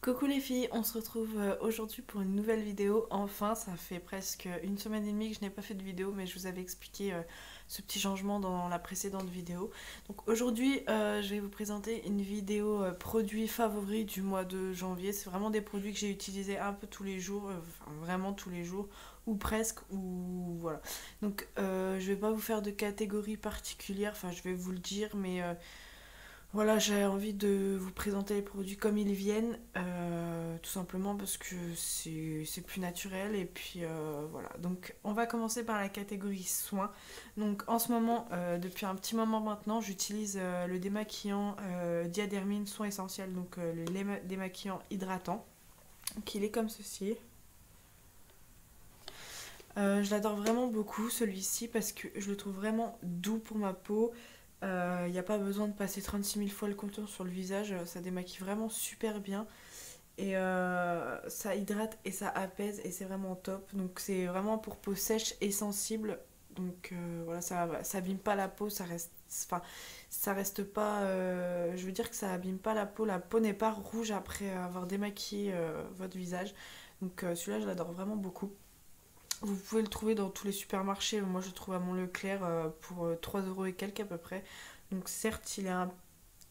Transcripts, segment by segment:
Coucou les filles, on se retrouve aujourd'hui pour une nouvelle vidéo. Enfin, ça fait presque une semaine et demie que je n'ai pas fait de vidéo, mais je vous avais expliqué ce petit changement dans la précédente vidéo. Donc aujourd'hui, je vais vous présenter une vidéo produits favoris du mois de janvier. C'est vraiment des produits que j'ai utilisés un peu tous les jours, enfin vraiment tous les jours, ou presque, ou voilà. Donc je vais pas vous faire de catégorie particulière, enfin je vais vous le dire, mais voilà, j'ai envie de vous présenter les produits comme ils viennent, tout simplement parce que c'est plus naturel. Et puis voilà, donc on va commencer par la catégorie soins. Donc en ce moment, depuis un petit moment maintenant, j'utilise le démaquillant Diadermine Soin Essentiel, donc le démaquillant hydratant. Donc il est comme ceci. Je l'adore vraiment beaucoup celui-ci parce que je le trouve vraiment doux pour ma peau. Il n'y a pas besoin de passer 36 000 fois le contour sur le visage, ça démaquille vraiment super bien. Et ça hydrate et ça apaise et c'est vraiment top. Donc c'est vraiment pour peau sèche et sensible. Donc voilà, ça abîme pas la peau, enfin, ça reste pas. Je veux dire que ça abîme pas la peau. La peau n'est pas rouge après avoir démaquillé votre visage. Donc celui-là, je l'adore vraiment beaucoup. Vous pouvez le trouver dans tous les supermarchés. Moi, je le trouve à mon Leclerc pour 3 euros et quelques à peu près. Donc, certes, il est un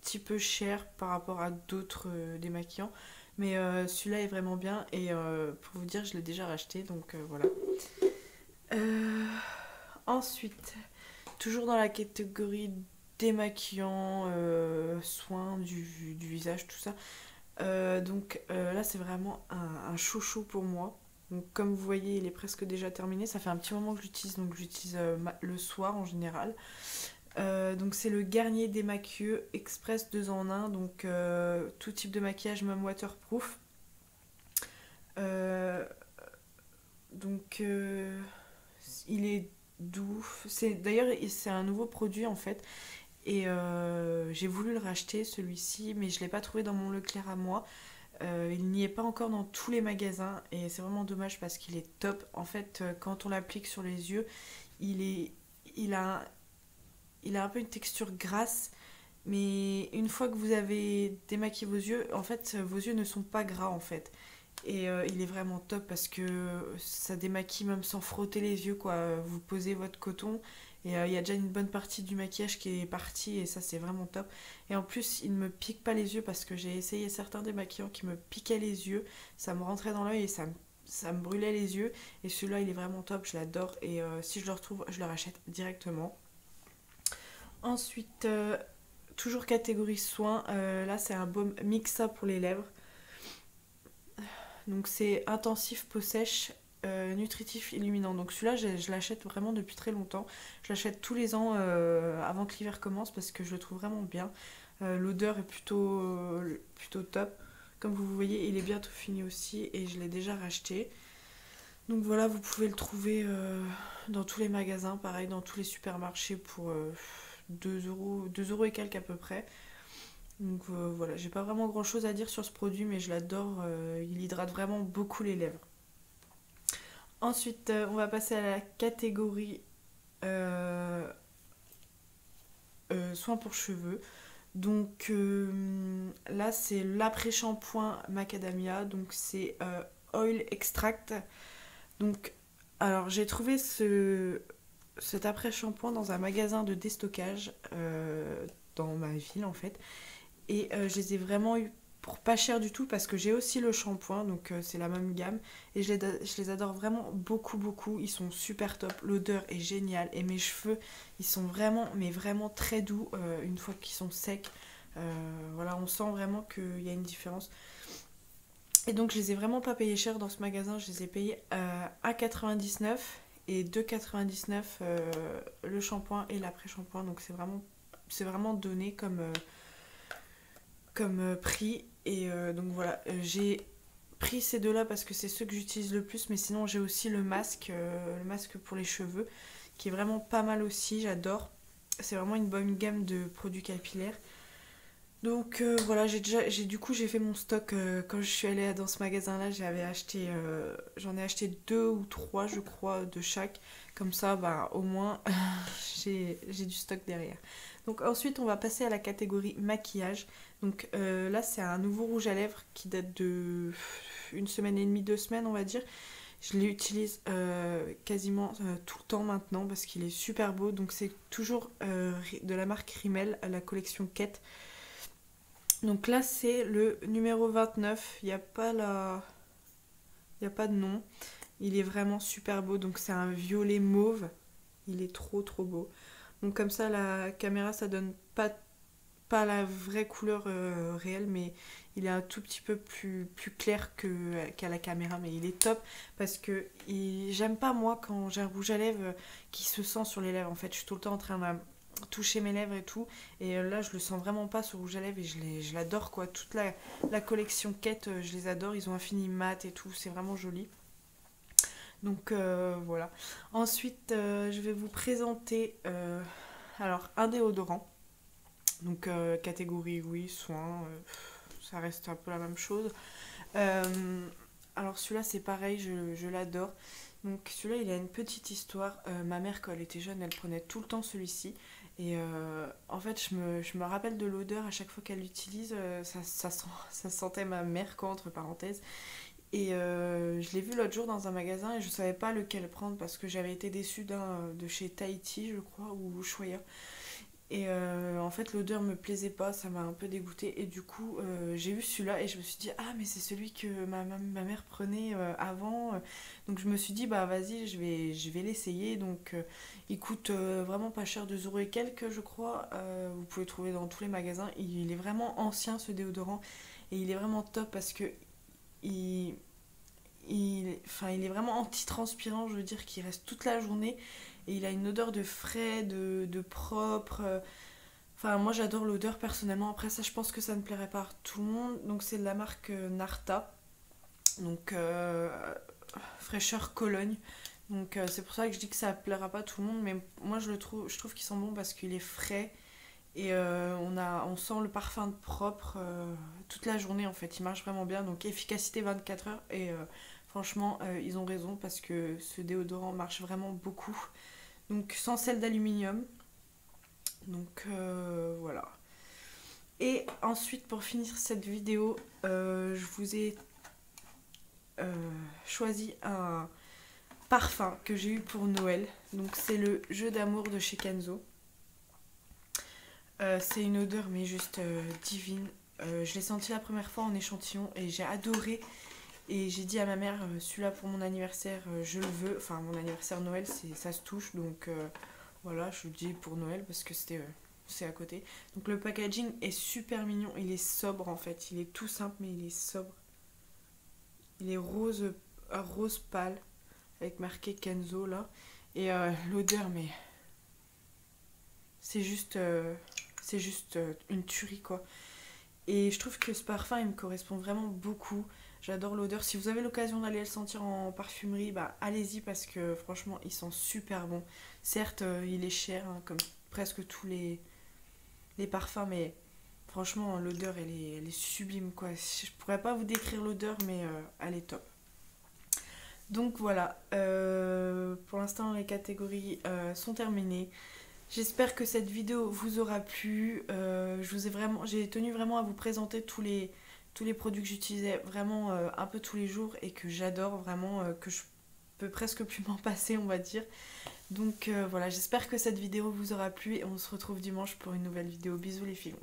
petit peu cher par rapport à d'autres démaquillants. Mais celui-là est vraiment bien. Et pour vous dire, je l'ai déjà racheté. Donc, voilà. Euh, Ensuite, toujours dans la catégorie démaquillant, soins du visage, tout ça. Là, c'est vraiment un chouchou pour moi. Donc, comme vous voyez, il est presque déjà terminé. Ça fait un petit moment que je l'utilise, donc j'utilise le soir en général. Donc c'est le Garnier démaquilleux Express 2 en 1, donc tout type de maquillage, même waterproof. Euh, donc il est doux. D'ailleurs c'est un nouveau produit en fait. Et j'ai voulu le racheter celui-ci, mais je ne l'ai pas trouvé dans mon Leclerc à moi. Il n'y est pas encore dans tous les magasins et c'est vraiment dommage parce qu'il est top. En fait, quand on l'applique sur les yeux, il est, il a, il a un peu une texture grasse, mais une fois que vous avez démaquillé vos yeux, en fait, vos yeux ne sont pas gras en fait. Et il est vraiment top parce que ça démaquille même sans frotter les yeux quoi. Vous posez votre coton et il y a déjà une bonne partie du maquillage qui est partie et ça c'est vraiment top. Et en plus il ne me pique pas les yeux parce que j'ai essayé certains démaquillants qui me piquaient les yeux. Ça me rentrait dans l'œil et ça me brûlait les yeux. Et celui-là il est vraiment top, je l'adore. Et si je le retrouve, je le rachète directement. Ensuite, toujours catégorie soins, là c'est un baume Mixa pour les lèvres. Donc c'est intensif, peau sèche, nutritif, illuminant. Donc celui-là, je l'achète vraiment depuis très longtemps. Je l'achète tous les ans avant que l'hiver commence parce que je le trouve vraiment bien. L'odeur est plutôt top. Comme vous voyez, il est bientôt fini aussi et je l'ai déjà racheté. Donc voilà, vous pouvez le trouver dans tous les magasins, pareil, dans tous les supermarchés pour 2 euros et quelques à peu près. Donc voilà, j'ai pas vraiment grand chose à dire sur ce produit, mais je l'adore. Il hydrate vraiment beaucoup les lèvres. Ensuite, on va passer à la catégorie euh, soins pour cheveux. Donc là, c'est l'après-shampoing macadamia. Donc c'est oil extract. Donc, alors j'ai trouvé cet après-shampoing dans un magasin de déstockage dans ma ville en fait. Et je les ai vraiment eu pour pas cher du tout parce que j'ai aussi le shampoing, donc c'est la même gamme. Et je les adore vraiment beaucoup, beaucoup. Ils sont super top. L'odeur est géniale. Et mes cheveux, ils sont vraiment, mais vraiment très doux une fois qu'ils sont secs. Voilà, on sent vraiment qu'il y a une différence. Et donc je les ai vraiment pas payés cher dans ce magasin. Je les ai payés à 1,99 et 2,99 le shampoing et l'après-shampoing. Donc c'est vraiment donné comme prix. Et donc voilà, j'ai pris ces deux-là parce que c'est ceux que j'utilise le plus. Mais sinon, j'ai aussi le masque pour les cheveux, qui est vraiment pas mal aussi. J'adore. C'est vraiment une bonne gamme de produits capillaires. Donc voilà, du coup j'ai fait mon stock quand je suis allée dans ce magasin-là, j'en ai acheté deux ou trois je crois de chaque, comme ça bah au moins j'ai du stock derrière. Donc ensuite on va passer à la catégorie maquillage. Donc là c'est un nouveau rouge à lèvres qui date de une semaine et demie, 2 semaines on va dire. Je l'utilise quasiment tout le temps maintenant parce qu'il est super beau. Donc c'est toujours de la marque Rimmel, la collection Quête. Donc là c'est le numéro 29, il n'y a pas il n'y a pas de nom. Il est vraiment super beau, donc c'est un violet mauve. Il est trop trop beau. Donc comme ça la caméra ça donne pas la vraie couleur réelle, mais il est un tout petit peu plus clair qu'à la caméra, mais il est top parce que j'aime pas moi quand j'ai un rouge à lèvres qui se sent sur les lèvres. En fait je suis tout le temps en train de toucher mes lèvres et tout, et là je le sens vraiment pas ce rouge à lèvres, et je l'adore quoi. Toute la collection Quête, je les adore, ils ont un fini mat et tout, c'est vraiment joli. Donc voilà. Ensuite je vais vous présenter alors un déodorant. Donc catégorie oui, soins, ça reste un peu la même chose. Alors celui-là c'est pareil, je l'adore. Donc celui-là il a une petite histoire. Ma mère quand elle était jeune elle prenait tout le temps celui-ci. Et en fait je me rappelle de l'odeur à chaque fois qu'elle l'utilise. Ça sentait ma mère quoi, entre parenthèses. Et je l'ai vu l'autre jour dans un magasin et je savais pas lequel prendre parce que j'avais été déçue d'un de chez Tahiti je crois, ou Ushuaïa. Et en fait l'odeur me plaisait pas, ça m'a un peu dégoûtée, et du coup j'ai vu celui-là et je me suis dit ah mais c'est celui que ma mère prenait avant. Donc je me suis dit bah vas-y je vais l'essayer. Donc il coûte vraiment pas cher, 2 € et quelques je crois. Vous pouvez le trouver dans tous les magasins. Il est vraiment ancien ce déodorant et il est vraiment top parce que il, il est vraiment anti-transpirant, je veux dire qu'il reste toute la journée, et il a une odeur de frais, de propre. Enfin, moi j'adore l'odeur personnellement. Après, ça, je pense que ça ne plairait pas à tout le monde. Donc, c'est de la marque Narta. Donc, fraîcheur Cologne. Donc, c'est pour ça que je dis que ça ne plaira pas à tout le monde. Mais moi, je trouve qu'il sent bon parce qu'il est frais. Et on sent le parfum de propre toute la journée en fait. Il marche vraiment bien. Donc, efficacité 24 heures. Et franchement, ils ont raison parce que ce déodorant marche vraiment beaucoup. Donc, sans sel d'aluminium. Donc voilà. Et ensuite pour finir cette vidéo, je vous ai choisi un parfum que j'ai eu pour Noël. Donc c'est le Jeu d'amour de chez Kenzo. C'est une odeur mais juste divine. Je l'ai senti la première fois en échantillon et j'ai adoré. Et j'ai dit à ma mère, celui-là pour mon anniversaire, je le veux. Enfin mon anniversaire Noël, ça se touche. Donc voilà, je le dis pour Noël parce que c'est à côté. Donc le packaging est super mignon, il est sobre en fait. Il est tout simple mais il est sobre. Il est rose pâle avec marqué Kenzo là. Et l'odeur, mais c'est juste une tuerie quoi. Et je trouve que ce parfum il me correspond vraiment beaucoup. J'adore l'odeur. Si vous avez l'occasion d'aller le sentir en parfumerie, bah allez-y parce que franchement il sent super bon. Certes il est cher hein, comme presque tous les parfums, mais franchement l'odeur elle est sublime quoi. Je pourrais pas vous décrire l'odeur mais elle est top. Donc voilà, pour l'instant les catégories sont terminées. J'espère que cette vidéo vous aura plu. J'ai tenu vraiment à vous présenter tous les produits que j'utilisais vraiment un peu tous les jours et que j'adore vraiment, que je peux presque plus m'en passer on va dire. Donc voilà, j'espère que cette vidéo vous aura plu et on se retrouve dimanche pour une nouvelle vidéo. Bisous les filles.